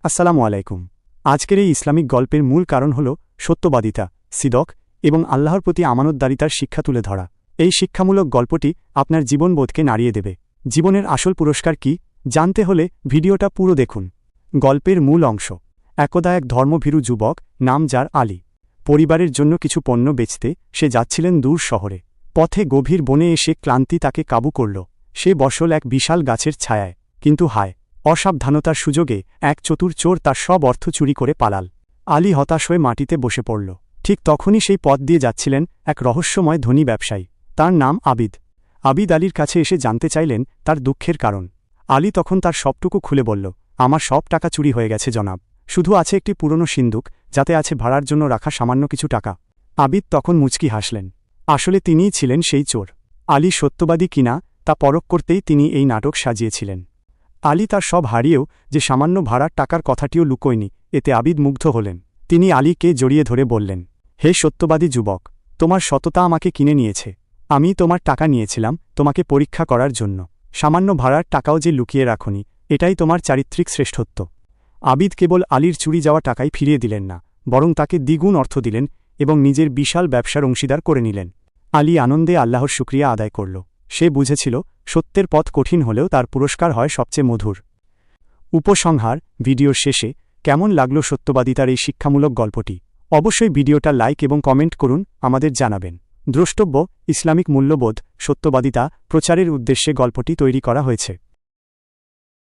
আসসালামু আলাইকুম। আজকের এই ইসলামিক গল্পের মূল কারণ হল সত্যবাদিতা, সিদক এবং আল্লাহর প্রতি আমানতদারিতার শিক্ষা তুলে ধরা। এই শিক্ষামূলক গল্পটি আপনার জীবনবোধকে নাড়িয়ে দেবে। জীবনের আসল পুরস্কার কি জানতে হলে ভিডিওটা পুরো দেখুন। গল্পের মূল অংশ। একদা এক ধর্মভীরু যুবক, নাম যার আলী। পরিবারের জন্য কিছু পণ্য বেচতে সে যাচ্ছিলেন দূর শহরে। পথে গভীর বনে এসে ক্লান্তি তাকে কাবু করল। সে বসল এক বিশাল গাছের ছায়ায়, কিন্তু হায়, অসাবধানতার সুযোগে এক চতুর চোর তার সব অর্থ চুরি করে পালাল। আলী হতাশ হয়ে মাটিতে বসে পড়ল। ঠিক তখনই সেই পথ দিয়ে যাচ্ছিলেন এক রহস্যময় ধনী ব্যবসায়ী। তার নাম আবিদ। আবিদ আলীর কাছে এসে জানতে চাইলেন তার দুঃখের কারণ। আলী তখন তার সবটুকু খুলে বলল, আমার সব টাকা চুরি হয়ে গেছে জনাব। শুধু আছে একটি পুরনো সিন্দুক, যাতে আছে ভাড়ার জন্য রাখা সামান্য কিছু টাকা। আবিদ তখন মুচকি হাসলেন। আসলে তিনিই ছিলেন সেই চোর। আলী সত্যবাদী কিনা তা পরখ করতেই তিনি এই নাটক সাজিয়েছিলেন। আলী তার সব হারিয়েও যে সামান্য ভাড়ার টাকার কথাটিও লুকোয়নি, এতে আবিদ মুগ্ধ হলেন। তিনি আলীকে জড়িয়ে ধরে বললেন, হে সত্যবাদী যুবক, তোমার সততা আমাকে কিনে নিয়েছে। আমি তোমার টাকা নিয়েছিলাম তোমাকে পরীক্ষা করার জন্য। সামান্য ভাড়ার টাকাও যে লুকিয়ে রাখনি, এটাই তোমার চারিত্রিক শ্রেষ্ঠত্ব। আবিদ কেবল আলীর চুরি যাওয়া টাকাই ফিরিয়ে দিলেন না, বরং তাকে দ্বিগুণ অর্থ দিলেন এবং নিজের বিশাল ব্যবসার অংশীদার করে নিলেন। আলী আনন্দে আল্লাহর শুকরিয়া আদায় করল। সে বুঝেছিল সত্যের পথ কঠিন হলেও তার পুরস্কার হয় সবচেয়ে মধুর। উপসংহার। ভিডিওর শেষে কেমন লাগলো সত্যবাদিতার এই শিক্ষামূলক গল্পটি? অবশ্যই ভিডিওটা লাইক এবং কমেন্ট করুন, আমাদের জানাবেন। দ্রষ্টব্য: ইসলামিক মূল্যবোধ, সত্যবাদিতা প্রচারের উদ্দেশ্যে গল্পটি তৈরি করা হয়েছে।